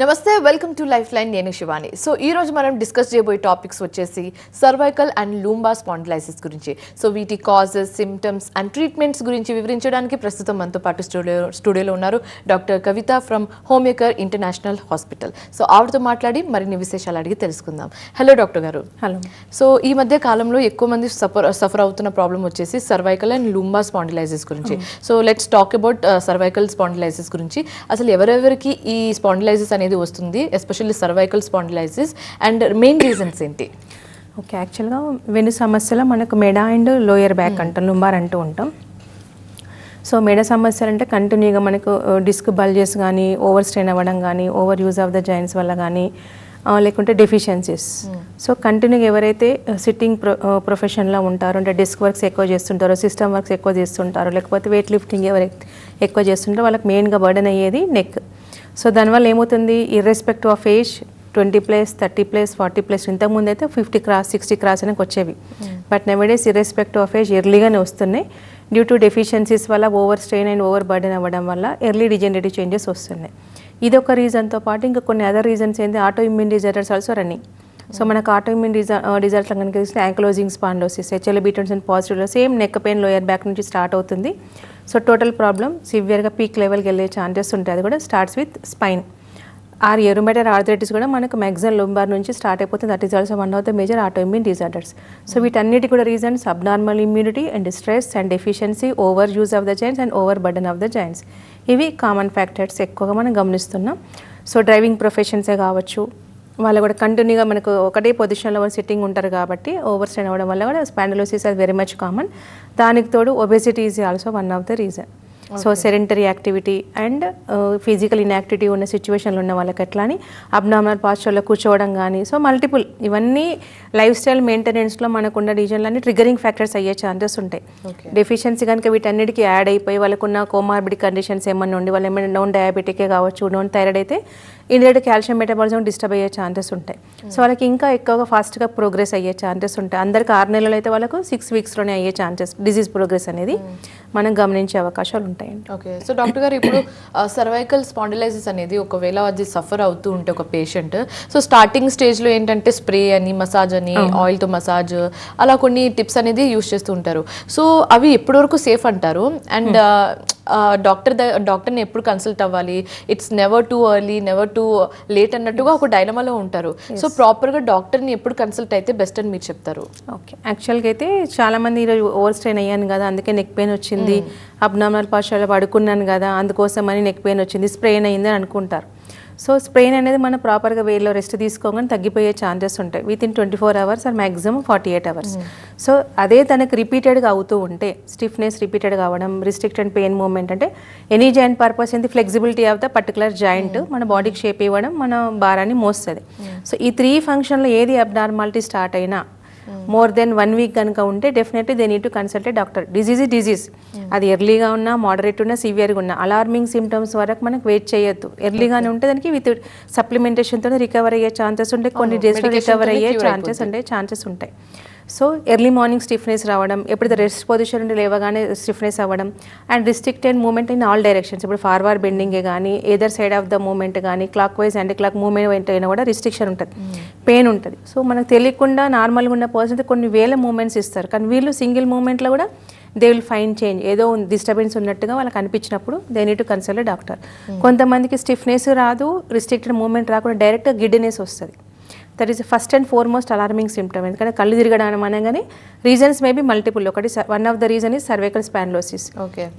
నమస్తే, welcome to life line. నేను Shivani. So ఈ రోజు మనం డిస్కస్ చేయబోయే టాపిక్స్ వచ్చేసి సర్వైకల్ అండ్ లూంబా స్పాండిలైసిస్ గురించి. సో వీటి కాజెస్, సిమ్టమ్స్ అండ్ ట్రీట్మెంట్స్ గురించి వివరించడానికి ప్రస్తుతం మనతో పాటు స్టూడియోలో ఉన్నారు doctor Kavitha from Homeocare international hospital. So ఆవిడతో మాట్లాడి మరిన్ని విశేషాలు అడిగి తెలుసుకుందాం. హలో డాక్టర్ గారు. హలో. సో ఈ మధ్య కాలంలో ఎక్కువ మంది సఫర్ అవుతున్న ప్రాబ్లం వచ్చేసి సర్వైకల్ అండ్ లూంబా స్పాండిలైసిస్ గురించి. So let's talk about cervical spondylosis గురించి. అసలు ఎవరెవరికి ఈ స్పాండిలైసిస్ అనేది వస్తుంది, especially cervical spondylosis, and main reasons ఏంటి? ఓకే, యాక్చువల్గా వెను సమస్యలో మనకు మెడ అండ్ లోయర్ బ్యాక్ అంటాం, లుంబార్ అంటూ ఉంటాం. సో మెడ సమస్యలు అంటే కంటిన్యూగా మనకు డిస్క్ బల్జెస్ కానీ, ఓవర్ స్ట్రెయిన్ అవ్వడం కానీ, over use of the joints వల్ల కానీ, లేకుంటే డెఫిషియన్సీస్. సో కంటిన్యూగా ఎవరైతే సిట్టింగ్ ప్రొఫెషన్లో ఉంటారో, అంటే డెస్క్ వర్క్స్ ఎక్కువ చేస్తుంటారో, సిస్టమ్ వర్క్స్ ఎక్కువ చేస్తుంటారో, లేకపోతే వెయిట్ లిఫ్టింగ్ ఎవరైతే ఎక్కువ చేస్తుంటారో వాళ్ళకి మెయిన్గా బర్డెన్ అయ్యేది నెక్. సో దానివల్ల ఏమవుతుంది, ఇర్రెస్పెక్టివ్ ఆఫ్ ఏజ్ 20+, 30+, 40+, ఇంతకుముందు అయితే 50 క్రాస్ 60 క్రాస్ అనేది వచ్చేవి. But nowadays irrespective of age ఎర్లీగానే వస్తున్నాయి. డ్యూ టు డెఫిషియన్సీస్ వల్ల, over strain and over burden అవ్వడం వల్ల ఎర్లీ డిజనరేటివ్ చేంజెస్ వస్తున్నాయి. ఇది ఒక రీజన్తో పాటు ఇంకా కొన్ని అదర్ రీజన్స్ ఏంటి, autoimmune disorders also running. So మనకు ఆటో ఇమ్యూన్ డిజార్డర్స్ కనుక చూస్తే యాంక్లోజింగ్ స్పాండిలోసిస్, HLA-B27 పాజిటివ్లో same neck pain lower back నుంచి స్టార్ట్ అవుతుంది. సో టోటల్ ప్రాబ్లం సివియర్గా పీక్ లెవెల్కి వెళ్ళే ఛాన్సెస్ ఉంటాయి. అది కూడా starts with spine. Rheumatoid arthritis కూడా మనకు మ్యాక్సిమం లుంబార్ నుంచి స్టార్ట్ అయిపోతుంది. That is also one of the major autoimmune disorders. So వీటన్నిటి కూడా reasons abnormal immunity and stress and deficiency, over use of the joints and over burden of the joints. ఇవి common factors ఎక్కువగా మనం గమనిస్తున్నాం. So driving ప్రొఫెషన్సే కావచ్చు, వాళ్ళు కూడా కంటిన్యూగా మనకు ఒకటే పొజిషన్లో సిట్టింగ్ ఉంటారు కాబట్టి ఓవర్ స్ట్రెయిన్ అవ్వడం వల్ల కూడా స్పాండిలోసిస్ అది వెరీ మచ్ కామన్. దానికి తోడు obesity is also one of the reason. So sedentary activity and physical inactivity ఉన్న సిచ్యువేషన్లో ఉన్న వాళ్ళకి ఎట్లా అని అబ్నార్మల్ పాస్చర్లో కూర్చోవడం కానీ, సో మల్టిపుల్ ఇవన్నీ లైఫ్ స్టైల్ మెయింటెనెన్స్లో మనకున్న రీజన్లన్నీ ట్రిగరింగ్ ఫ్యాక్టర్స్ అయ్యే ఛాన్సెస్ ఉంటాయి. డెఫిషియన్సీ కనుక వీటన్నిటికీ యాడ్ అయిపోయి వాళ్ళకున్న కోమార్బిడ్ కండిషన్స్ ఏమన్నా ఉండి, వాళ్ళు ఏమైనా నాన్ డయాబెటికే కావచ్చు, నాన్ థైరాయిడ్ అయితే ఇండియట్ కాల్షియం మెటబాలిజం డిస్టర్బ్ అయ్యే ఛాన్సెస్ ఉంటాయి. సో వాళ్ళకి ఇంకా ఎక్కువగా ఫాస్ట్గా ప్రోగ్రెస్ అయ్యే ఛాన్సెస్ ఉంటాయి. అందరికి 6 నెలలు అయితే వాళ్ళకు 6 వీక్స్లోనే అయ్యే ఛాన్సెస్, డిజీజ్ ప్రోగ్రెస్ అనేది మనం గమనించే అవకాశాలు ఉంటాయండి. ఓకే, సో డాక్టర్ గారు, ఇప్పుడు సర్వైకల్ స్పాండిలైసిస్ అనేది ఒకవేళ అది సఫర్ అవుతూ ఉంటే ఒక పేషెంట్, సో స్టార్టింగ్ స్టేజ్లో ఏంటంటే స్ప్రే అని, మసాజ్ అని, ఆయిల్తో మసాజ్, అలా కొన్ని టిప్స్ అనేది యూస్ చేస్తూ ఉంటారు. సో అవి ఎప్పటి వరకు సేఫ్ అంటారు? అండ్ డాక్టర్ని ఎప్పుడు కన్సల్ట్ అవ్వాలి? It's never too early, never too late అన్నట్టుగా ఒక డైలమాలో ఉంటారు. సో ప్రాపర్గా డాక్టర్ని ఎప్పుడు కన్సల్ట్ అయితే బెస్ట్ అని మీరు చెప్తారు? ఓకే, యాక్చువల్గా అయితే చాలామంది ఈరోజు ఓవర్ స్ట్రెయిన్ అయ్యాను కదా అందుకే నెక్ పెయిన్ వచ్చింది, అబ్నార్మల్ పాస్చర్లో పడుకున్నాను కదా అందుకోసం అని నెక్ పెయిన్ వచ్చింది, స్ప్రెయిన్ అయ్యింది అని అనుకుంటారు. సో స్ప్రెయిన్ అనేది మనం ప్రాపర్గా వేలో రెస్ట్ తీసుకోగానే తగ్గిపోయే ఛాన్సెస్ ఉంటాయి within 24 hours are maximum 48 hours. So అదే తనకు రిపీటెడ్గా అవుతూ ఉంటే, స్టిఫ్నెస్ రిపీటెడ్గా అవ్వడం, రిస్ట్రిక్టెడ్ పెయిన్ మూవ్మెంట్, అంటే ఎనీ జాయింట్ పర్పస్ ఏంటి, flexibility of the particular joint మన బాడీకి షేప్ ఇవ్వడం, మన భారాన్ని మోస్తుంది. సో ఈ 3 ఫంక్షన్లో ఏది అబ్నార్మాలిటీ స్టార్ట్ అయినా మోర్ దెన్ 1 వీక్ కనుక ఉంటే definitely they need to consult a doctor. Disease అది ఎర్లీగా ఉన్నా, మోడరేట్ ఉన్నా, సివియర్గా ఉన్నా, అలార్మింగ్ సిమ్టమ్స్ వరకు మనకు వెయిట్ చేయొద్దు. ఎర్లీగానే ఉంటే దానికి విత్ సప్లిమెంటేషన్తో రికవర్ అయ్యే ఛాన్సెస్ ఉంటాయి, కొన్ని డేస్లో రికవర్ అయ్యే ఛాన్సెస్ ఉంటాయి. సో ఎర్లీ మార్నింగ్ స్టిఫ్నెస్ రావడం, ఎప్పుడైతే రెస్ట్ పొజిషన్ నుండి లేవగానే స్టిఫ్నెస్ అవ్వడం, and restricted movement in all directions. ఇప్పుడు ఫార్వర్డ్ బెండింగే కానీ, either side of the movement కానీ, clockwise anti clock movement అయినా కూడా రిస్ట్రిక్షన్ ఉంటుంది, పెయిన్ ఉంటుంది. సో మనకు తెలియకుండా నార్మల్గా ఉన్న పర్సన్ కొన్ని వేల మూవ్మెంట్స్ ఇస్తారు, కానీ వీళ్ళు సింగిల్ మూవ్మెంట్లో కూడా దే విల్ ఫైన్ చేంజ్, ఏదో డిస్టర్బెన్స్ ఉన్నట్టుగా వాళ్ళకి అనిపించినప్పుడు they need to consult doctor. కొంతమందికి స్టిఫ్నెస్ రాదు, రిస్ట్రిక్టెడ్ మూవ్మెంట్ రాకుండా డైరెక్ట్గా గిడ్డినెస్ వస్తుంది. That is first and foremost alarming symptom. ఎందుకంటే కళ్ళు తిరగడం అనగానే రీజన్స్ మేబీ మల్టిపుల్. ఒకటి one of the reason is cervical spondylosis,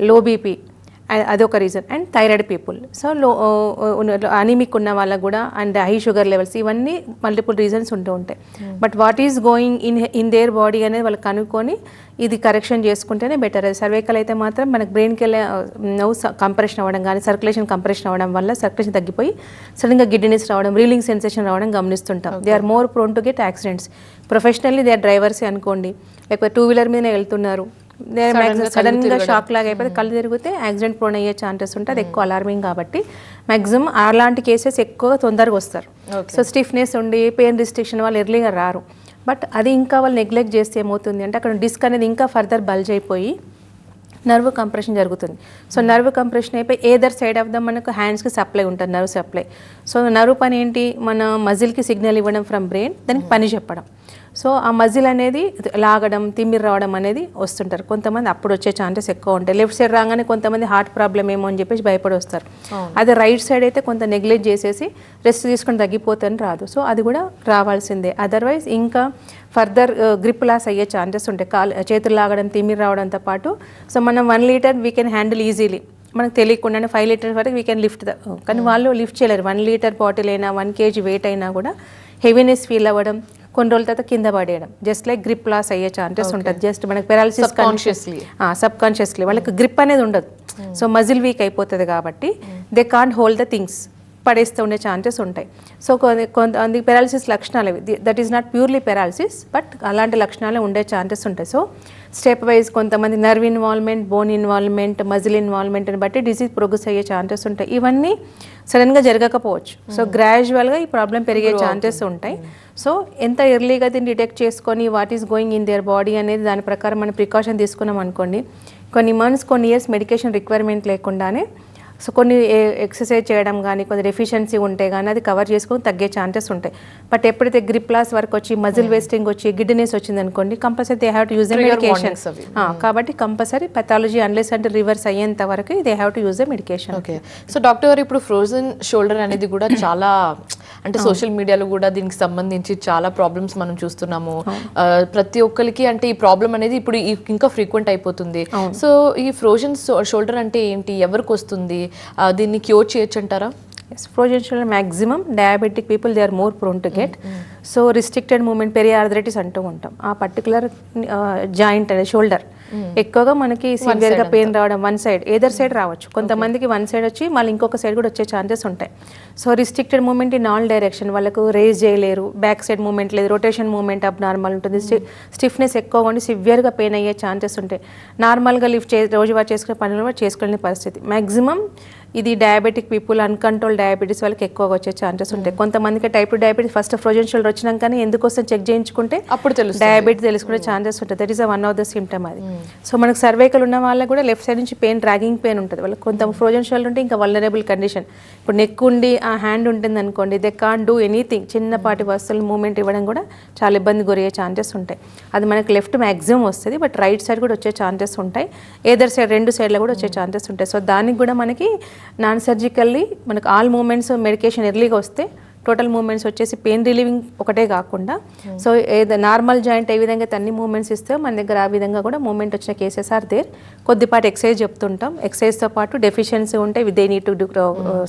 low BP అదొక reason, and thyroid people. So anaemic ఉన్న వాళ్ళకు కూడా, అండ్ హై షుగర్ లెవెల్స్, ఇవన్నీ మల్టిపుల్ రీజన్స్ ఉంటూ ఉంటాయి. But what is going in their body అనేది వాళ్ళు కనుక్కొని ఇది కరెక్షన్ చేసుకుంటేనే బెటర్. అది సర్వైకల్ అయితే మాత్రం మనకు బ్రెయిన్కి వెళ్ళే నవ్వు కంప్రెషన్ అవ్వడం కానీ, సర్క్యులేషన్ కంప్రెషన్ అవ్వడం వల్ల సర్క్యులేషన్ తగ్గిపోయి సడన్గా గిడ్డినెస్ రావడం, రీలింగ్ సెన్సేషన్ రావడం గమనిస్తుంటాం. They are more prone to get accidents. Professionally they are డ్రైవర్సే అనుకోండి, లేకపోతే 2 వీలర్ మీదనే వెళ్తున్నారు, సడన్గా షాక్ లాగా అయిపోతే కళ్ళు తిరిగితే యాక్సిడెంట్ ప్రోన్ అయ్యే ఛాన్సెస్ ఉంటాయి. అది ఎక్కువ అలార్మింగ్ కాబట్టి మ్యాక్సిమం అలాంటి కేసెస్ ఎక్కువగా తొందరగా వస్తారు. సో స్టిఫ్నెస్ ఉండి పెయిన్ రిస్ట్రిక్షన్ వాళ్ళు ఎర్లీగా రారు. బట్ అది ఇంకా వాళ్ళు నెగ్లెక్ట్ చేస్తే ఏమవుతుంది అంటే అక్కడ డిస్క్ అనేది ఇంకా ఫర్దర్ బల్జ్ అయిపోయి నర్వ్ కంప్రెషన్ జరుగుతుంది. సో నర్వ్ కంప్రెషన్ అయిపోయి ఏదర్ సైడ్ ఆఫ్ ద మనకు హ్యాండ్స్కి సప్లై ఉంటుంది, నర్వ్ సప్లై. సో నర్వ్ పని ఏంటి, మన మజిల్కి సిగ్నల్ ఇవ్వడం ఫ్రమ్ బ్రెయిన్, దానికి పని చెప్పడం. సో ఆ మజిల్ అనేది లాగడం, తిమ్మిరి రావడం అనేది వస్తుంటారు కొంతమంది, అప్పుడు వచ్చే ఛాన్సెస్ ఎక్కువ ఉంటాయి. లెఫ్ట్ సైడ్ రాగానే కొంతమంది హార్ట్ ప్రాబ్లం ఏమో అని చెప్పేసి భయపడి వస్తారు. అదే రైట్ సైడ్ అయితే కొంత నెగ్లెక్ట్ చేసేసి రెస్ట్ తీసుకొని తగ్గిపోతని రాదు. సో అది కూడా రావాల్సిందే. అదర్వైజ్ ఇంకా ఫర్దర్ గ్రిప్ లాస్ అయ్యే ఛాన్సెస్ ఉంటాయి. చేతులు లాగడం, తిమ్మిరి రావడంతో పాటు. సో మనం 1 litre we can handle easily, మనకు తెలియకుండానే 5 లీటర్స్ వరకు వీ కెన్ లిఫ్ట్ కానీ వాళ్ళు లిఫ్ట్ చేయలేరు. 1 లీటర్ బాటిల్ అయినా 1 kg వెయిట్ అయినా కూడా హెవీనెస్ ఫీల్ అవ్వడం, కొన్ని రోజుల తర్వాత కింద పడేయడం, జస్ట్ లైక్ గ్రిప్ లాస్ అయ్యే ఛాన్సెస్ ఉంటుంది. జస్ట్ మనకి పెరాలసిస్ సబ్ కాన్షియస్లీ వాళ్ళకి గ్రిప్ అనేది ఉండదు. సో మజిల్ వీక్ అయిపోతుంది కాబట్టి they can't hold the things, పడేస్తూ ఉండే ఛాన్సెస్ ఉంటాయి. సో కొంతమంది పెరాలసిస్ లక్షణాలు అవి, that is not purely paralysis, but అలాంటి లక్షణాలు ఉండే ఛాన్సెస్ ఉంటాయి. సో స్టెప్ వైజ్ కొంతమంది nerve involvement, bone involvement, muscle ఇన్వాల్వ్మెంట్ని బట్టి డిసీజ్ ప్రోగ్రెస్ అయ్యే ఛాన్సెస్ ఉంటాయి. ఇవన్నీ సడన్గా జరగకపోవచ్చు. సో గ్రాడ్యువల్గా ఈ ప్రాబ్లం పెరిగే ఛాన్సెస్ ఉంటాయి. సో ఎంత ఎర్లీగా దీన్ని డిటెక్ట్ చేసుకొని what is going in their body అనేది దాని ప్రకారం మనం ప్రికాషన్ తీసుకున్నాం అనుకోండి, కొన్ని మంత్స్, కొన్ని ఇయర్స్ మెడికేషన్ రిక్వైర్మెంట్ లేకుండానే సో కొన్ని ఎక్సర్సైజ్ చేయడం కానీ, కొన్ని డెఫిషియన్సీ ఉంటే కానీ అది కవర్ చేసుకొని తగ్గే ఛాన్సెస్ ఉంటాయి. బట్ ఎప్పుడైతే గ్రిప్ లాస్ వరకు వచ్చి, మజిల్ వేస్టింగ్ వచ్చి, గిడ్నెస్ వచ్చింది అనుకోండి, compulsory they have to use the medication. కాబట్టి కంపల్సరీ పెథాలజీ అన్లెస్ అంటే రివర్స్ అయ్యేంత వరకు they have to use the medication. Okay. So doctor గారు, ఇప్పుడు ఫ్రోజన్ షోల్డర్ అనేది కూడా చాలా అంటే సోషల్ మీడియాలో కూడా దీనికి సంబంధించి చాలా ప్రాబ్లమ్స్ మనం చూస్తున్నాము. ప్రతి ఒక్కరికి అంటే ఈ ప్రాబ్లం అనేది ఇప్పుడు ఇంకా ఫ్రీక్వెంట్ అయిపోతుంది. సో ఈ ఫ్రోజన్ షోల్డర్ అంటే ఏంటి, ఎవరికి వస్తుంది, దీన్ని క్యూర్ చేయొచ్చు అంటారా? Frozen shoulder maximum diabetic people they are more prone to get. So restricted movement, periarthritis అంటూ ఉంటాం. ఆ పర్టికులర్ జాయింట్ అనేది షోల్డర్ ఎక్కువగా మనకి సివియర్గా పెయిన్ రావడం, వన్ సైడ్ ఏదర్ సైడ్ రావచ్చు. కొంతమందికి వన్ సైడ్ వచ్చి మళ్ళీ ఇంకొక సైడ్ కూడా వచ్చే ఛాన్సెస్ ఉంటాయి. So restricted movement in all direction, వాళ్ళకు రేజ్ చేయలేరు, బ్యాక్ సైడ్ మూమెంట్ లేదు, రొటేషన్ మూమెంట్ అప్ నార్మల్ ఉంటుంది, స్టిఫ్నెస్ ఎక్కువగా ఉండి సివియర్గా పెయిన్ అయ్యే ఛాన్సెస్ ఉంటాయి. నార్మల్గా రోజువారీ చేసుకునే పనులు కూడా చేసుకోలేని పరిస్థితి. మ్యాక్సిమం ఇది డయాబెటిక్ పీపుల్, అన్కంట్రోల్ డయాబెటీస్ వాళ్ళకి ఎక్కువగా వచ్చే ఛాన్సెస్ ఉంటాయి. కొంతమందికి type 2 diabetes first frozen shoulder వచ్చినాకనే ఎందుకోసం చెక్ చేయించుకుంటే అప్పుడు డయాబెటీస్ తెలుసుకునే ఛాన్సెస్ ఉంటుంది. That is one of the symptom అది. సో మనకు సర్వైకల్ ఉన్న వాళ్ళకి కూడా లెఫ్ట్ సైడ్ నుంచి పెయిన్, డ్రాగింగ్ పెయిన్ ఉంటుంది. వాళ్ళకి కొంత ఫ్రోజన్ షోల్డర్ ఉంటే ఇంకా వల్నరబుల్ కండిషన్. ఇప్పుడు నెక్ ఉండి ఆ హ్యాండ్ ఉంటుంది అనుకోండి, దే కాంట్ డూ ఎనీథింగ్, చిన్నపాటి వస్తువులు మూమెంట్ ఇవ్వడం కూడా చాలా ఇబ్బంది గురయ్యే ఛాన్సెస్ ఉంటాయి. అది మనకి లెఫ్ట్ మ్యాక్సిమం వస్తుంది, బట్ రైట్ సైడ్ కూడా వచ్చే ఛాన్సెస్ ఉంటాయి. ఏదర్ సైడ్, 2 సైడ్లో కూడా వచ్చే ఛాన్సెస్ ఉంటాయి. సో దానికి కూడా మనకి నాన్ సర్జికల్లీ మనకు ఆల్ మూమెంట్స్ మెడికేషన్ ఎర్లీగా వస్తే టోటల్ మూమెంట్స్ వచ్చేసి పెయిన్ రిలీవింగ్ ఒకటే కాకుండా, సో నార్మల్ జాయింట్ ఏ విధంగా అన్ని మూమెంట్స్ ఇస్తే మన దగ్గర ఆ విధంగా కూడా మూమెంట్ వచ్చిన కేసెస్ ఆర్ దేర్. కొద్దిపాటి ఎక్సర్సైజ్ చెప్తుంటాం. ఎక్సర్సైజ్తో పాటు డెఫిషియన్సీ ఉంటే they need to do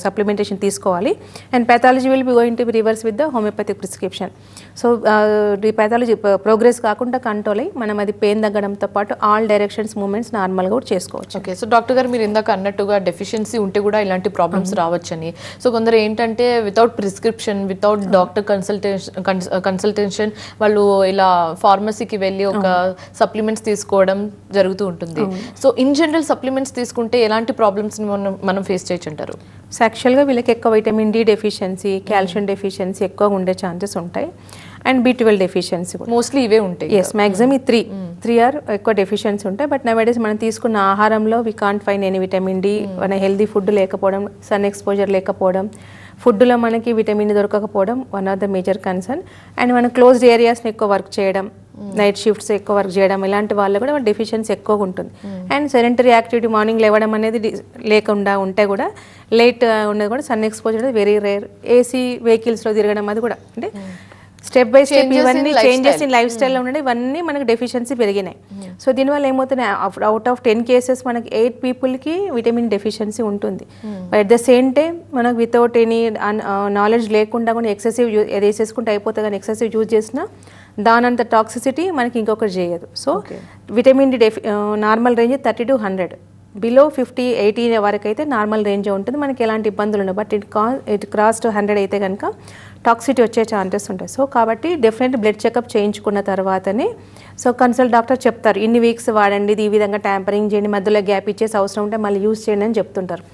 supplementation తీసుకోవాలి. And pathology will be going to be reverse with the homeopathic prescription. So ఈ పెథాలజీ ప్రోగ్రెస్ కాకుండా కంట్రోల్ అయ్యి మనం అది పెయిన్ తగ్గడంతో పాటు ఆల్ డైరెక్షన్స్ మూమెంట్స్ నార్మల్గా కూడా చేసుకోవచ్చు. ఓకే. సో డాక్టర్ గారు, మీరు ఇందాక అన్నట్టుగా డెఫిషియన్సీ ఉంటే కూడా ఇలాంటి ప్రాబ్లమ్స్ రావచ్చని. సో కొందరు ఏంటంటే without prescription, without doctor consultation వాళ్ళు ఇలా ఫార్మసీకి వెళ్ళి ఒక సప్లిమెంట్స్ తీసుకోవడం జరుగుతూ ఉంటుంది. సో ఇన్ జనరల్ సప్లిమెంట్స్ తీసుకుంటే ఎలాంటి ప్రాబ్లమ్స్ మనం ఫేస్ చేయొచ్చు అంటారు? సో యాక్చువల్గా వీళ్ళకి ఎక్కువ vitamin D deficiency, calcium deficiency ఎక్కువగా ఉండే ఛాన్సెస్ ఉంటాయి. అండ్ B12 డెఫిషియన్సీ కూడా మోస్ట్లీ ఇవే ఉంటాయి. ఎస్, మ్యాక్సిమం ఈ త్రీ ఆర్ ఎక్కువ డెఫిషియన్సీ ఉంటాయి. బట్ నవేడేస్ మనం తీసుకున్న ఆహారంలో we can't find any vitamin D. మన హెల్దీ ఫుడ్ లేకపోవడం, సన్ ఎక్స్పోజర్ లేకపోవడం, ఫుడ్లో మనకి విటమిన్ దొరకకపోవడం one of the major concern. And మన క్లోజ్డ్ ఏరియాస్ని ఎక్కువ వర్క్ చేయడం, నైట్ షిఫ్ట్స్ ఎక్కువ వర్క్ చేయడం, ఇలాంటి వాళ్ళు కూడా డెఫిషియన్సీ ఎక్కువగా ఉంటుంది. అండ్ సెడెంటరీ యాక్టివిటీ, మార్నింగ్ లేవడం అనేది లేకుండా ఉంటే కూడా లేట్ ఉన్నది కూడా సన్ ఎక్స్పోజర్ అనేది వెరీ రేర్. ఏసీ వెహికల్స్లో తిరగడం అది కూడా అంటే స్టెప్ బై స్టెప్ ఇవన్నీ చేంజెస్ ఇన్ లైఫ్ స్టైల్లో ఉండే ఇవన్నీ మనకు డెఫిషియన్సీ పెరిగినాయి. సో దీనివల్ల ఏమవుతున్నాయి, అవుట్ ఆఫ్ 10 కేసెస్ మనకి 8 పీపుల్కి విటమిన్ డెఫిషియన్సీ ఉంటుంది. But at the same time మనకు వితౌట్ ఎనీ నాలెడ్జ్ లేకుండా కూడా ఎక్సెసివ్ వేసేసుకుంటే అయిపోతుంది, కానీ ఎక్సెసివ్ యూజ్ చేసినా దానంత టాక్సిసిటీ మనకి ఇంకొకటి చేయదు. So vitamin D normal range 30 to 100, below 50-80 వరకు అయితే నార్మల్ రేంజ్ ఉంటుంది, మనకి ఎలాంటి ఇబ్బందులు ఉండవు. బట్ ఇట్ క్రాస్ టు 100 అయితే కనుక టాక్సిటీ వచ్చే ఛాన్సెస్ ఉంటాయి. సో కాబట్టి డెఫినెట్ బ్లడ్ చెకప్ చేయించుకున్న తర్వాతనే సో కన్సల్ట్ డాక్టర్ చెప్తారు, ఇన్ని వీక్స్ వాడండి, ఇది ఈ విధంగా ట్యాంపరింగ్ చేయండి, మధ్యలో గ్యాప్ ఇచ్చేసి అవసరం ఉంటే మళ్ళీ యూజ్ చేయండి అని చెప్తుంటారు.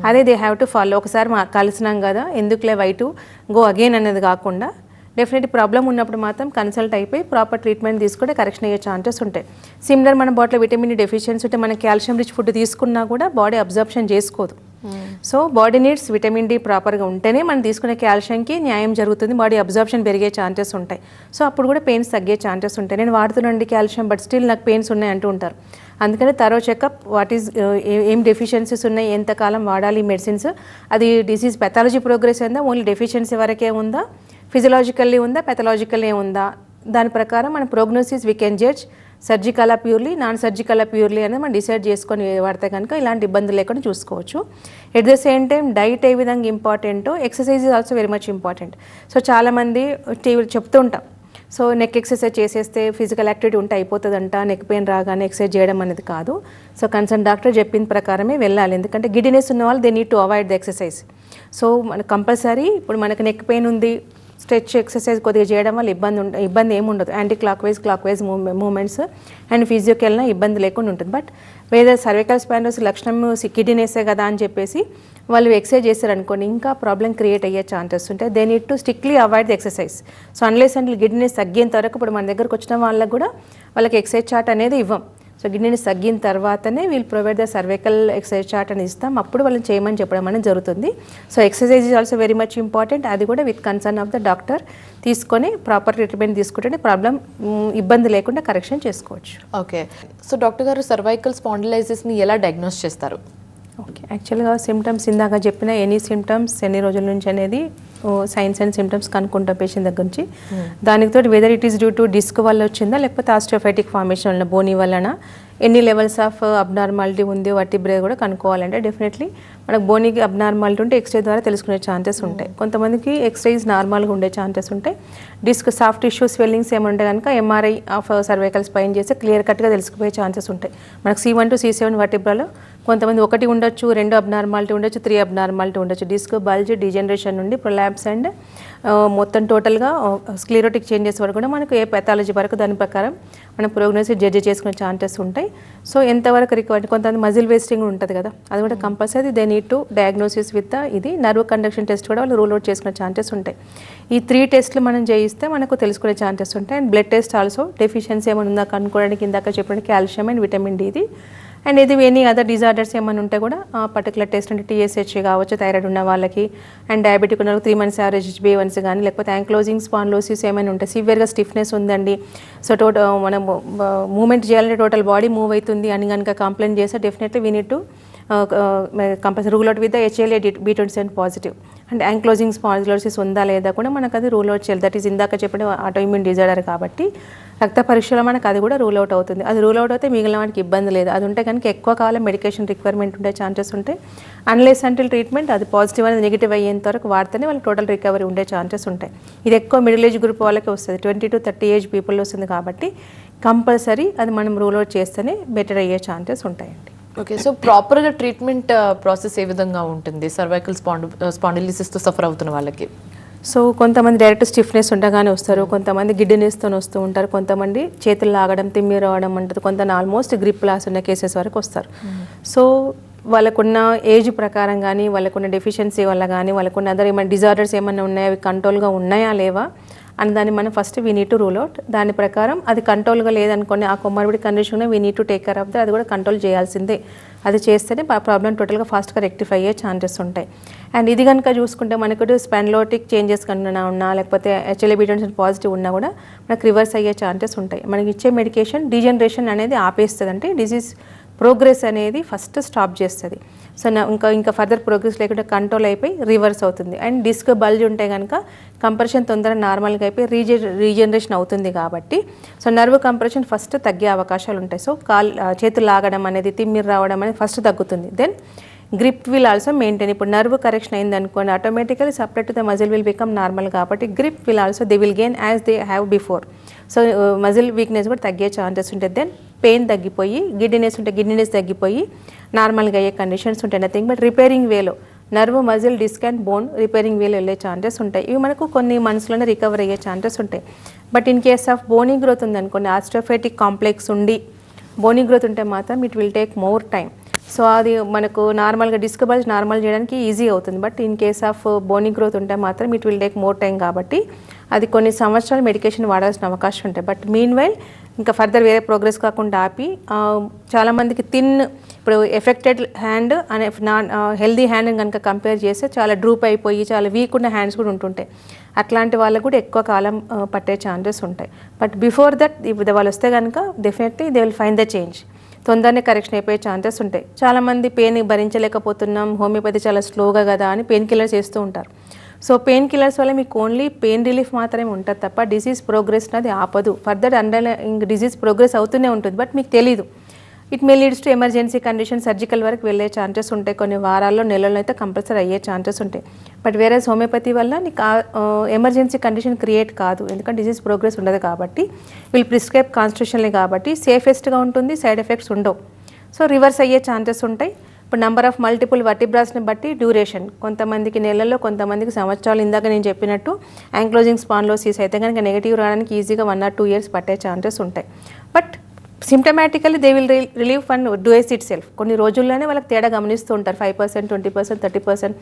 అదే దే హ్యావ్ టు ఫాలో. ఒకసారి కలిసినాం కదా ఎందుకులే వై టు గో అగైన్ అనేది కాకుండా డెఫినెట్లీ ప్రాబ్లం ఉన్నప్పుడు మాత్రం కన్సల్ట్ అయిపోయి ప్రాపర్ ట్రీట్మెంట్ తీసుకుంటే కరెక్షన్ అయ్యే ఛాన్సెస్ ఉంటాయి. సిమిలర్ మన బాడీలో విటమిన్ డెఫిషియన్సీ ఉంటే మనం కాల్షియం రిచ్ ఫుడ్ తీసుకున్నా కూడా బాడీ అబ్జర్ప్షన్ చేసుకోదు. So body needs vitamin D ప్రాపర్గా ఉంటేనే మనం తీసుకునే కాల్షియంకి న్యాయం జరుగుతుంది, బాడీ అబ్జర్ప్షన్ పెరిగే ఛాన్సెస్ ఉంటాయి. సో అప్పుడు కూడా పెయిన్స్ తగ్గే ఛాన్సెస్ ఉంటాయి. నేను వాడుతున్నాండి కాల్షియం బట్ స్టిల్ నాకు పెయిన్స్ ఉన్నాయి అంటూ ఉంటారు. అందుకని తరో చెకప్ వాట్ ఈజ్ ఏం డెఫిషియన్సీస్ ఉన్నాయి, ఎంతకాలం వాడాలి మెడిసిన్స్, అది డిసీజ్ పెథాలజీ ప్రోగ్రెస్ అయిందా, ఓన్లీ డెఫిషియన్సీ వరకే ఉందా, ఫిజియలాజికల్లీ ఉందా, పెథలాజికల్లీ ఉందా, దాని ప్రకారం మన ప్రోగ్నోసిస్ వీ కెన్ జడ్జ్ సర్జికలా ప్యూర్లీ నాన్ సర్జికలా ప్యూర్లీ అనేది మనం డిసైడ్ చేసుకొని వాడితే కనుక ఇలాంటి ఇబ్బందులు లేకుండా చూసుకోవచ్చు. At the same time diet ఏ విధంగా ఇంపార్టెంటో exercise is also very much important. So చాలామంది టీవీలు చెప్తూ ఉంటాం, సో నెక్ ఎక్సర్సైజ్ చేసేస్తే ఫిజికల్ యాక్టివిటీ ఉంటే అయిపోతుందంట, నెక్ పెయిన్ రాగానే ఎక్సర్సైజ్ చేయడం అనేది కాదు. సో కన్సర్న్ డాక్టర్ చెప్పిన ప్రకారమే వెళ్ళాలి. ఎందుకంటే గిడినెస్ ఉన్న వాళ్ళు they need to avoid the exercise. So మనకు కంపల్సరీ ఇప్పుడు మనకు నెక్ పెయిన్ ఉంది, స్ట్రెచ్ ఎక్సర్సైజ్ కొద్దిగా చేయడం వల్ల ఇబ్బంది ఏమి ఉండదు. Anti clockwise movements and ఫిజియోకి వెళ్ళినా ఇబ్బంది లేకుండా ఉంటుంది. బట్ వేరే సర్వికల్ స్పాండోస్ లక్షణం కిడ్నీసే కదా అని చెప్పేసి వాళ్ళు ఎక్సర్సైజ్ చేశారనుకోండి ఇంకా ప్రాబ్లం క్రియేట్ అయ్యే ఛాన్సెస్ ఉంటాయి. They need to strictly avoid the exercise. So unless and giddiness తగ్గేంత వరకు ఇప్పుడు మన దగ్గరకు వచ్చిన వాళ్ళకి కూడా వాళ్ళకి ఎక్సర్సైజ్ చార్ట్ అనేది ఇవ్వం. సో గిడ్నీస్ తగ్గిన తర్వాతనే వీళ్ళు provide the cervical exercise chart అని ఇస్తాం, అప్పుడు వాళ్ళని చేయమని చెప్పడం అనేది జరుగుతుంది. So exercise is also very much important. అది కూడా with concern of the doctor తీసుకొని ప్రాపర్ ట్రీట్మెంట్ తీసుకుంటే ప్రాబ్లం ఇబ్బంది లేకుండా కరెక్షన్ చేసుకోవచ్చు. ఓకే, సో డాక్టర్ గారు సర్వైకల్ స్పాండిలైసిస్ని ఎలా డయాగ్నోస్ చేస్తారు? ఓకే, యాక్చువల్గా సిమ్టమ్స్ ఇందాక చెప్పిన ఎనీ సిమ్టమ్స్ ఎన్ని రోజుల నుంచి అనేది సైన్స్ అండ్ సిమ్టమ్స్ కనుక్కుంటాం పేషెంట్ దగ్గర నుంచి. దానికి తోటి whether it is due to disc వల్ల వచ్చిందా లేకపోతే ఆస్టియోఫైటిక్ ఫార్మేషన్ వల్ల బోనీ వలన ఎన్ని లెవెల్స్ ఆఫ్ అబ్నార్మాలిటీ ఉంది వర్టిబ్రే కూడా కనుక్కోవాలంటే డెఫినెట్లీ మనకు బోనీకి అబ్నార్మాలిటీ ఉంటే ఎక్స్రే ద్వారా తెలుసుకునే ఛాన్సెస్ ఉంటాయి. కొంతమందికి ఎక్స్రేస్ నార్మల్గా ఉండే ఛాన్సెస్ ఉంటాయి. డిస్క్ సాఫ్ట్ టిష్యూ స్వెల్లింగ్స్ ఏమంటే కనుక ఎంఆర్ఐ ఆఫ్ సర్వైకల్ స్పైన్ చేస్తే క్లియర్ కట్గా తెలుసుకుపోయే ఛాన్సెస్ ఉంటాయి. మనకు C1 to C7 వర్టిబ్రాలో కొంతమంది 1 ఉండొచ్చు, 2 అబ్నార్మాలిటీ ఉండొచ్చు, 3 అబ్నార్మాలిటీ ఉండొచ్చు. డిస్క్ బల్జ్ డీజనరేషన్ నుండి ప్రొలాప్స్ అండ్ మొత్తం టోటల్గా స్క్లీరోటిక్ చేంజెస్ వరకు కూడా మనకు ఏ పెథాలజీ వరకు దాని ప్రకారం మనం ప్రోగ్నోసిస్ జడ్జి చేసుకునే ఛాన్సెస్ ఉంటాయి. సో ఎంతవరకు రికవరీ, కొంతమంది మజిల్ వేస్టింగ్ ఉంటుంది కదా, అది కూడా compulsory they need to diagnosis with ఇది నర్వ్ కండక్షన్ టెస్ట్ కూడా వాళ్ళు రూల్ అవుట్ చేసుకునే ఛాన్సెస్ ఉంటాయి. ఈ 3 టెస్ట్లు మనం చేయిస్తే మనకు తెలుసుకునే ఛాన్సెస్ ఉంటాయి. And blood test also deficiency ఏమైనా ఉందా కనుక్కోవడానికి ఇందాక చెప్పిన కాల్షియం అండ్ విటమిన్ డి ఇది. అండ్ ఇది ఎనీ అదర్ డిజార్డర్స్ ఏమైనా ఉంటే కూడా ఆ పర్టికులర్ టెస్ట్ అంటే TSH కావచ్చు థైరాయిడ్ ఉన్న వాళ్ళకి, అండ్ డయాబెటిక్ ఉన్న వాళ్ళకి 3 months యావరేజ్ HbA1c కానీ లేకపోతే యాంక్లోజింగ్ స్పాండిలోసిస్ ఏమైనా ఉంటాయి, సివియర్గా స్టిఫ్నెస్ ఉందండి, సో మనం మూవ్మెంట్ చేయాలంటే టోటల్ బాడీ మూవ్ అవుతుంది అని కనుక కంప్లైంట్ చేస్తే definitely we need to compulsory rule out with HLA B27 positive. And ankylosing spondylosis ఉందా లేదా కూడా మనకు అది రూల్ అవుట్ చేయాలి. దట్ ఈస్ ఇందాక చెప్పిన ఆటోఇమ్యూన్ డిజార్డర్ కాబట్టి రక్త పరీక్షలో మనకు అది కూడా రూల్ అవుట్ అవుతుంది. అది రూల్ అవుట్ అయితే మిగిలిన వాటికి ఇబ్బంది లేదు. అది ఉంటే కనుక ఎక్కువ కాలం మెడికేషన్ రిక్వైర్మెంట్ ఉండే ఛాన్సెస్ ఉంటాయి. అన్లెస్ అంటిల్ ట్రీట్మెంట్ అది పాజిటివ్ అనేది నెగిటివ్ అయ్యేంత వరకు వాడితేనే వాళ్ళకి టోటల్ రికవరీ ఉండే ఛాన్సెస్ ఉంటాయి. ఇది ఎక్కువ మిడిల్ ఏజ్ గ్రూప్ వాళ్ళకి వస్తుంది, 20 to 30 ఏజ్ పీపుల్ వస్తుంది కాబట్టి కంపల్సరీ అది మనం రూల్ అవుట్ చేస్తేనే బెటర్ అయ్యే ఛాన్సెస్ ఉంటాయండి. ఓకే, సో ప్రాపర్గా ట్రీట్మెంట్ ప్రాసెస్ ఏ విధంగా ఉంటుంది సర్వైకల్ స్పాండిలిసిస్తో సఫర్ అవుతున్న వాళ్ళకి? సో కొంతమంది డైరెక్ట్ స్టిఫ్నెస్ ఉండగానే వస్తారు, కొంతమంది గిడ్డినెస్తో వస్తూ ఉంటారు, కొంతమంది చేతులు లాగడం తిమ్మి రావడం అంటుంది, కొంత ఆల్మోస్ట్ గ్రిప్ లాస్ ఉన్న కేసెస్ వరకు వస్తారు. సో వాళ్ళకున్న ఏజ్ ప్రకారం కానీ వాళ్ళకున్న డెఫిషియన్సీ వల్ల కానీ వాళ్ళకున్న అదర్ ఏమైనా డిజార్డర్స్ ఏమైనా ఉన్నాయా, అవి కంట్రోల్గా ఉన్నాయా లేవా అని దాన్ని మనం first we need to rule out. దాని ప్రకారం అది కంట్రోల్గా లేదనుకోండి, ఆ comorbid condition we need to take care of the, అది కూడా కంట్రోల్ చేయాల్సిందే. అది చేస్తేనే ప్రాబ్లం టోటల్గా ఫాస్ట్గా రెక్టిఫై అయ్యే ఛాన్సెస్ ఉంటాయి. అండ్ ఇది కనుక చూసుకుంటే మనకు స్పాండిలోటిక్ చేంజెస్ కన్నా ఉన్నా లేకపోతే HLA B27 పాజిటివ్ ఉన్నా కూడా మనకు రివర్స్ అయ్యే ఛాన్సెస్ ఉంటాయి. మనకి ఇచ్చే మెడికేషన్ డీజనరేషన్ అనేది ఆపేస్తుంది, అంటే డిసీజ్ ప్రోగ్రెస్ అనేది ఫస్ట్ స్టాప్ చేస్తుంది. సో ఇంకా ఫర్దర్ ప్రోగ్రెస్ లేకుండా కంట్రోల్ అయిపోయి రివర్స్ అవుతుంది. అండ్ డిస్క్ బల్జ్ ఉంటే కనుక కంప్రెషన్ తొందరగా నార్మల్గా అయిపోయి రీజనరేషన్ అవుతుంది కాబట్టి సో నర్వ్ కంప్రెషన్ ఫస్ట్ తగ్గే అవకాశాలు ఉంటాయి. సో చేతులు లాగడం అనేది తిమ్మిరి రావడం అనేది ఫస్ట్ తగ్గుతుంది. Then grip will also maintain. ఇప్పుడు నర్వ్ కరెక్షన్ అయింది అనుకోండి, automatically separate the muscle will become normal కాబట్టి grip will also they will gain as they have before. So muscle weakness కూడా తగ్గే ఛాన్సెస్ ఉంటుంది. దెన్ పెయిన్ తగ్గిపోయి giddiness ఉంటే giddiness తగ్గిపోయి నార్మల్గా అయ్యే కండిషన్స్ ఉంటాయి. నథింగ్ బట్ రిపేరింగ్ వేలో nerve muscle disc and bone repairing వేలో వెళ్ళే ఛాన్సెస్ ఉంటాయి. ఇవి మనకు కొన్ని మంత్స్లోనే రికవర్ అయ్యే ఛాన్సెస్ ఉంటాయి. But in case of bony growth ఉందనుకోండి, ఆస్ట్రోఫైటిక్ కాంప్లెక్స్ ఉండి బోనీ గ్రోత్ ఉంటే మాత్రం it will take more time. So అది మనకు నార్మల్గా డిస్క్ బల్జ్ నార్మల్ చేయడానికి ఈజీ అవుతుంది. But in case of bony growth ఉంటే మాత్రం it will take more time కాబట్టి అది కొన్ని సంవత్సరాలు మెడికేషన్ వాడాల్సిన అవకాశం ఉంటాయి. బట్ మీన్ వైల్ ఇంకా ఫర్దర్ వేరే ప్రోగ్రెస్ కాకుండా ఆపి చాలామందికి ఇప్పుడు ఎఫెక్టెడ్ హ్యాండ్ అనే నాన్ హెల్దీ హ్యాండ్ కనుక కంపేర్ చేస్తే చాలా డ్రూప్ అయిపోయి చాలా వీక్ ఉన్న హ్యాండ్స్ కూడా ఉంటుంటాయి. అట్లాంటి వాళ్ళకు కూడా ఎక్కువ కాలం పట్టే ఛాన్సెస్ ఉంటాయి. బట్ బిఫోర్ దట్ ఇప్పుడు వాళ్ళు వస్తే కనుక definitely they will find the change, తొందరనే కరెక్షన్ అయిపోయే ఛాన్సెస్ ఉంటాయి. చాలామంది పెయిన్ భరించలేకపోతున్నాం, హోమియోపతి చాలా స్లోగా కదా అని పెయిన్ కిల్లర్స్ వేస్తూ ఉంటారు. సో పెయిన్ కిల్లర్స్ వల్ల మీకు ఓన్లీ పెయిన్ రిలీఫ్ మాత్రమే ఉంటుంది తప్ప డిసీజ్ ప్రోగ్రెస్ అది ఆపదు. ఫర్దర్ ఇంక డిసీజ్ ప్రోగ్రెస్ అవుతూనే ఉంటుంది, బట్ మీకు తెలీదు. It may leads to emergency condition, surgical వరకు వెళ్ళే ఛాన్సెస్ ఉంటాయి. కొన్ని వారాల్లో నెలల్లో అయితే కంపల్సరీ అయ్యే ఛాన్సెస్ ఉంటాయి. బట్ వేరే హోమియోపతి వల్ల నీకు ఎమర్జెన్సీ కండిషన్ క్రియేట్ కాదు, ఎందుకంటే డిసీజ్ ప్రోగ్రెస్ ఉండదు కాబట్టి. వీళ్ళు ప్రిస్క్రైబ్ కాన్స్టిట్యూషన్లే కాబట్టి సేఫెస్ట్గా ఉంటుంది, సైడ్ ఎఫెక్ట్స్ ఉండవు. సో రివర్స్ అయ్యే ఛాన్సెస్ ఉంటాయి. ఇప్పుడు నెంబర్ ఆఫ్ మల్టిపుల్ వర్టిబ్రాస్ని బట్టి డ్యూరేషన్, కొంతమందికి నెలల్లో, కొంతమందికి సంవత్సరాలు. ఇందాక నేను చెప్పినట్టు యాంక్లోజింగ్ స్పాండిలోసిస్ అయితే కనుక నెగిటివ్ రావడానికి ఈజీగా 1 or 2 years పట్టే ఛాన్సెస్ ఉంటాయి. But symptomatically they will relieve from does itself. కొన్ని రోజుల్లోనే వాళ్ళకి తేడా గమనిస్తూ ఉంటారు. 5%, 20%, 30%,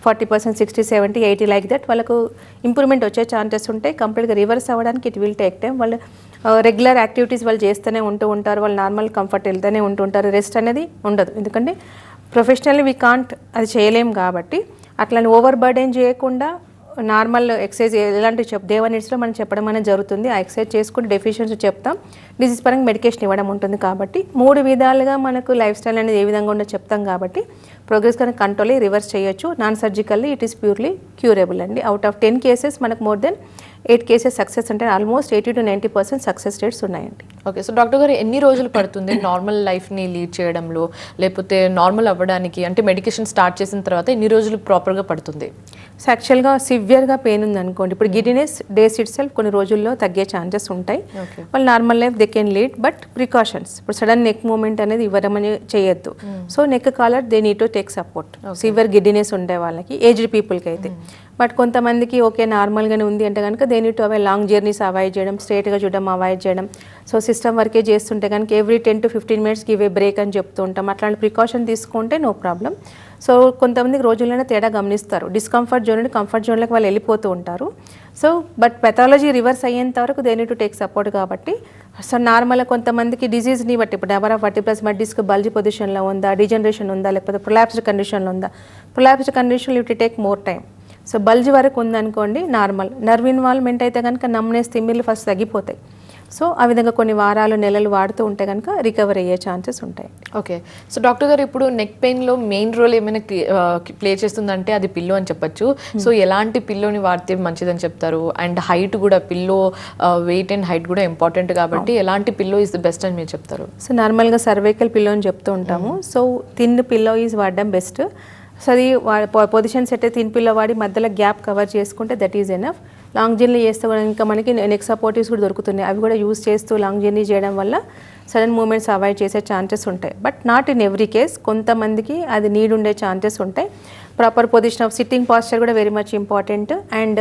40%, 60, 70, 80 లైక్ దట్ వాళ్ళకు ఇంప్రూవ్మెంట్ వచ్చే ఛాన్సెస్ ఉంటాయి. కంప్లీట్గా రివర్స్ అవ్వడానికి ఇట్ విల్ టేక్ టైం. వాళ్ళు రెగ్యులర్ యాక్టివిటీస్ వాళ్ళు చేస్తూనే ఉంటూ ఉంటారు, వాళ్ళు నార్మల్ కంఫర్ట్ వెళ్తూనే ఉంటుంటారు. రెస్ట్ అనేది ఉండదు, ఎందుకంటే ప్రొఫెషనల్లీ వీ కాంట్ అది చేయలేం కాబట్టి. అట్లా ఓవర్ బర్డెన్ చేయకుండా నార్మల్ ఎక్సర్సైజ్ ఎలాంటి డే 1 nights మనం చెప్పడం అనేది జరుగుతుంది. ఆ ఎక్సర్సైజ్ చేసుకుని డెఫిషియన్సీ చెప్తాం, డిసీజ్ పరంగా మెడికేషన్ ఇవ్వడం ఉంటుంది. కాబట్టి 3 విధాలుగా మనకు లైఫ్ స్టైల్ అనేది ఏ విధంగా ఉండో చెప్తాం కాబట్టి ప్రోగ్రెస్ కనుక కంట్రోల్ రివర్స్ చేయొచ్చు. Non surgically it is purely curable అండి. అవుట్ ఆఫ్ 10 cases మనకు మోర్ దెన్ 8 cases సక్సెస్ అంటే ఆల్మోస్ట్ 80 to 90% సక్సెస్ రేట్స్ ఉన్నాయండి. ఓకే, సో డాక్టర్ గారు ఎన్ని రోజులు పడుతుంది నార్మల్ లైఫ్ని లీడ్ చేయడంలో, లేకపోతే నార్మల్ అవ్వడానికి? అంటే మెడికేషన్ స్టార్ట్ చేసిన తర్వాత ఎన్ని రోజులు ప్రాపర్గా పడుతుంది? సో యాక్చువల్గా సివియర్గా పెయిన్ ఉంది అనుకోండి, ఇప్పుడు గిడినెస్ డేస్ ఇట్ సెల్ఫ్ కొన్ని రోజుల్లో తగ్గే ఛాన్సెస్ ఉంటాయి. వాళ్ళు normal life they can lead, but precautions, ఇప్పుడు సడన్ నెక్ మూమెంట్ అనేది ఇవ్వడం అని చేయొద్దు. So neck collar they need to take support. Severe giddiness ఉండే వాళ్ళకి, ఏజ్డ్ పీపుల్కి అయితే. బట్ కొంతమందికి ఓకే నార్మల్గానే ఉంది అంటే కనుక they need to avoid long journeys, avoid చేయడం, స్ట్రేట్గా చూడడం అవాయిడ్ చేయడం. సో సిస్టమ్ వర్కే చేస్తుంటే కనుక every 10 to 15 minutes give a break అని చెప్తూ ఉంటాం. అట్లాంటి ప్రికాషన్ తీసుకుంటే నో ప్రాబ్లం. సో కొంతమందికి రోజుల్లోనే తేడా గమనిస్తారు, డిస్కంఫర్ట్ జోన్ నుండి కంఫర్ట్ జోన్లోకి వాళ్ళు వెళ్ళిపోతూ ఉంటారు. సో బట్ పెథాలజీ రివర్స్ అయ్యేంత వరకు they need to take support. కాబట్టి సో నార్మల్గా కొంతమందికి డిజీజ్ని బట్టి, ఇప్పుడు నెంబర్ ఆఫ్ వర్టిబ్రస్ మడ్ డిస్క్ బల్జీ పొజిషన్లో ఉందా, డిజనరేషన్ ఉందా, లేకపోతే ప్రొలాప్స్డ్ కండిషన్లో ఉందా. Prolapsed condition you to take more time. So bulge వరకు ఉందనుకోండి నార్మల్. నర్వ్ ఇన్వాల్వ్మెంట్ అయితే కనుక నమ్నెస్, తిమ్మిర్లు ఫస్ట్ తగ్గిపోతాయి. సో ఆ విధంగా కొన్ని వారాలు, నెలలు వాడుతూ ఉంటే కనుక రికవర్ అయ్యే ఛాన్సెస్ ఉంటాయి. ఓకే, సో డాక్టర్ గారు ఇప్పుడు నెక్ పెయిన్లో మెయిన్ రోల్ ఏమైనా ప్లే చేస్తుందంటే అది పిల్లో అని చెప్పొచ్చు. సో ఎలాంటి పిల్లోని వాడితే మంచిదని చెప్తారు? అండ్ హైట్ కూడా, పిల్లో వెయిట్ అండ్ హైట్ కూడా ఇంపార్టెంట్ కాబట్టి ఎలాంటి పిల్లో ఈజ్ ద బెస్ట్ అని మీరు చెప్తారు? సో నార్మల్గా సర్వైకల్ పిల్లో అని చెప్తూ ఉంటాము. సో థిన్ పిల్లో ఈజ్ వాడడం బెస్ట్. సో అది పొజిషన్ సెట్ థిన్ పిల్లో వాడి మధ్యలో గ్యాప్ కవర్ చేసుకుంటే that is enough. Long journey చేస్తే కూడా ఇంకా మనకి నెక్ సపోర్టివ్స్ కూడా దొరుకుతున్నాయి, అవి కూడా యూస్ చేస్తూ లాంగ్ జర్నీ చేయడం వల్ల సడన్ మూమెంట్స్ అవాయిడ్ చేసే ఛాన్సెస్ ఉంటాయి. But not in every case, కొంతమందికి అది నీడ్ ఉండే ఛాన్సెస్ ఉంటాయి. Proper position of sitting posture కూడా very much important. And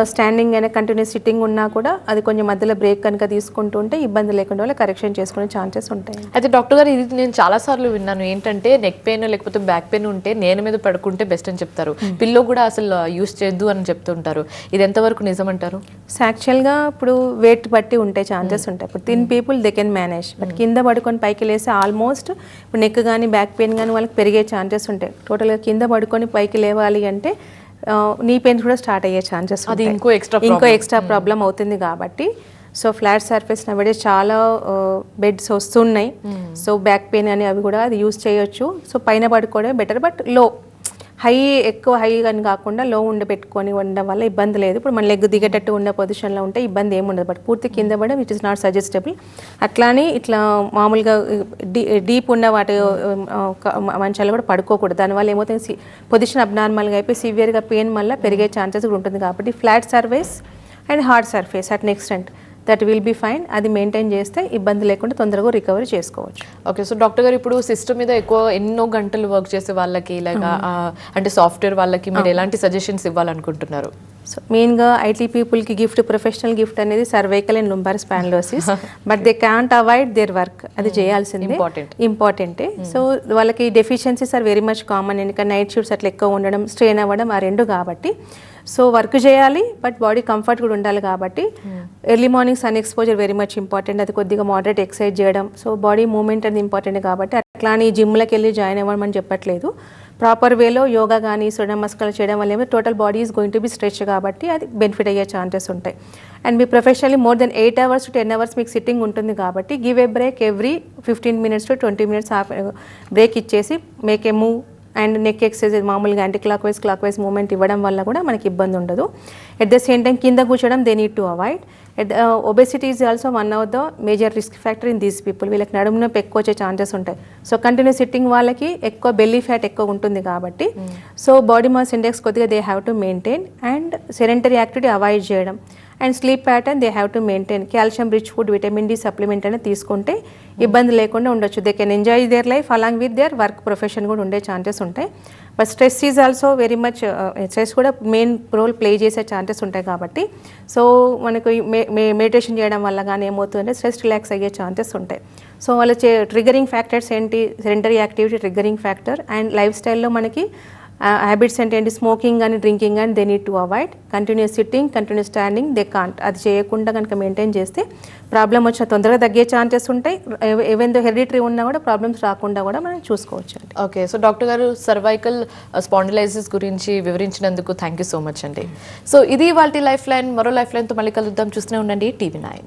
standing అయినా కంటిన్యూస్ సిట్టింగ్ ఉన్నా కూడా అది కొంచెం మధ్యలో బ్రేక్ కనుక తీసుకుంటూ ఉంటే ఇబ్బంది లేకుండా వాళ్ళు కరెక్షన్ చేసుకునే ఛాన్సెస్ ఉంటాయి. అయితే డాక్టర్ గారు ఇది నేను చాలాసార్లు విన్నాను ఏంటంటే నెక్ పెయిన్ లేకపోతే బ్యాక్ పెయిన్ ఉంటే నేల మీద పడుకుంటే బెస్ట్ అని చెప్తారు, పిల్లో కూడా అసలు యూస్ చేయొద్దు అని చెప్తుంటారు. ఇది ఎంతవరకు నిజం అంటారు? సో యాక్చువల్గా ఇప్పుడు వెయిట్ బట్టి ఉంటే ఛాన్సెస్ ఉంటాయి. ఇప్పుడు thin people they can manage, but కింద పడుకొని పైకి లేస్తే ఆల్మోస్ట్ ఇప్పుడు నెక్ కానీ బ్యాక్ పెయిన్ కానీ వాళ్ళకి పెరిగే ఛాన్సెస్ ఉంటాయి. టోటల్గా కింద పడుకొని పైకి లేవాలి అంటే నీ పెయిన్స్ కూడా స్టార్ట్ అయ్యే ఛాన్సెస్, అది ఇంకో ఎక్స్ట్రా ప్రాబ్లం అవుతుంది. కాబట్టి సో ఫ్లాట్ సర్ఫేస్ నవడే చాలా బెడ్స్ వస్తున్నాయి. సో బ్యాక్ పెయిన్ అని అవి కూడా అది యూస్ చేయొచ్చు. సో పైన పడుకోవడం బెటర్, బట్ లో ఎక్కువ హై అని కాకుండా లో పెట్టుకొని ఉండడం వల్ల ఇబ్బంది లేదు. ఇప్పుడు మన లెగ్ దిగేటట్టు ఉన్న పొజిషన్లో ఉంటే ఇబ్బంది ఏమి ఉండదు. బట్ పూర్తి కింద పడడం ఇట్ ఈస్ నాట్ సజెస్టబుల్. అట్లానే ఇట్లా మామూలుగా డీప్ ఉన్న వాటి మంచాలు కూడా పడుకోకూడదు. దానివల్ల ఏమవుతుంది, పొజిషన్ అబ్నార్మల్గా అయిపోయి సివియర్గా పెయిన్ వల్ల పెరిగే ఛాన్సెస్ కూడా ఉంటుంది. కాబట్టి flat surface and hard surface at next that will be fine. అది మెయింటైన్ చేస్తే ఇబ్బంది లేకుండా తొందరగా రికవరీ చేసుకోవచ్చు. ఓకే, సో డాక్టర్ గారు ఇప్పుడు సిస్టమ్ మీద ఎక్కువ ఎన్నో గంటలు వర్క్ చేసే వాళ్ళకి ఇలాగా అంటే సాఫ్ట్వేర్ వాళ్ళకి మీరు ఎలాంటి సజెషన్స్ ఇవ్వాలనుకుంటున్నారు? సో మెయిన్గా ఐటీ పీపుల్కి గిఫ్ట్, ప్రొఫెషనల్ గిఫ్ట్ అనేది cervical and lumbar spondylosis. But they can't avoid their work, అది చేయాల్సిందే, ఇంపార్టెంటే. సో వాళ్ళకి deficiencies are very much common, ఎందుకంటే నైట్ షూట్స్ అట్లా ఎక్కువ ఉండడం, స్ట్రెయిన్ అవ్వడం, ఆ రెండు కాబట్టి. సో వర్క్ చేయాలి, బట్ బాడీ కంఫర్ట్ కూడా ఉండాలి కాబట్టి early morning sun exposure very much important. అది కొద్దిగా మోడరేట్ ఎక్సర్సైజ్ చేయడం, సో బాడీ మూవ్మెంట్ అనేది ఇంపార్టెంట్ కాబట్టి అట్లా అని జిమ్లకి వెళ్ళి జాయిన్ అవ్వమని చెప్పట్లేదు. ప్రాపర్ వేలో యోగా కానీ సూర్య నమస్కారాలు చేయడం వల్ల ఏమో total body is going to be stretch కాబట్టి అది బెనిఫిట్ అయ్యే ఛాన్సెస్ ఉంటాయి. అండ్ మీ professionally more than 8 hours to 10 hours మీకు సిట్టింగ్ ఉంటుంది కాబట్టి give a break every 15 minutes to 20 minutes half break ఇచ్చేసి make a move and neck exercise మామూలుగా యాంటీ క్లాక్ వైజ్ మూవ్మెంట్ ఇవ్వడం వల్ల కూడా మనకి ఇబ్బంది ఉండదు. ఎట్ ద సేమ్ టైం కింద కూర్చోడం they need to avoid. Obesity is also one of the major risk factor in these people. వీళ్ళకి నడుము నొప్పి ఎక్కువ వచ్చే ఛాన్సెస్ ఉంటాయి. సో కంటిన్యూ సిట్టింగ్ వాళ్ళకి ఎక్కువ బెల్లీ ఫ్యాట్ ఎక్కువ ఉంటుంది కాబట్టి సో బాడీ మాస్ ఇండెక్స్ కొద్దిగా they have to maintain and sedentary activity avoid చేయడం and sleep pattern they have to maintain. Calcium rich food, vitamin D supplement అనేది తీసుకుంటే ఇబ్బంది లేకుండా ఉండొచ్చు. They can enjoy their life along with their work profession కూడా ఉండే chances ఉంటాయి. But stress is also very much, stress కూడా main role play చేసే ఛాన్సెస్ ఉంటాయి కాబట్టి సో మనకు మెడిటేషన్ చేయడం వల్ల కానీ ఏమవుతుందంటే స్ట్రెస్ రిలాక్స్ అయ్యే ఛాన్సెస్ ఉంటాయి. సో వాళ్ళ ట్రిగరింగ్ ఫ్యాక్టర్స్ ఏంటి, sedentary activity triggering factor and life స్టైల్లో మనకి హ్యాబిట్స్ అంటే ఏంటి, స్మోకింగ్ కానీ డ్రింకింగ్ కానీ they need to avoid. Continuous sitting, continuous standing they can't. అది చేయకుండా కనుక మెయింటైన్ చేస్తే ప్రాబ్లం వచ్చిన తొందరగా తగ్గే ఛాన్సెస్ ఉంటాయి. ఏవైందో హెరిడిటరీ ఉన్నా కూడా ప్రాబ్లమ్స్ రాకుండా కూడా మనం చూసుకోవచ్చు అండి. ఓకే, సో డాక్టర్ గారు సర్వైకల్ స్పాండిలైసిస్ గురించి వివరించినందుకు థ్యాంక్ యూ సో మచ్ అండి. సో ఇది వాళ్ళ లైఫ్ లైన్. మరో లైఫ్ లైన్తో మళ్ళీ కలుద్దాం. చూస్తూనే ఉండండి TV9.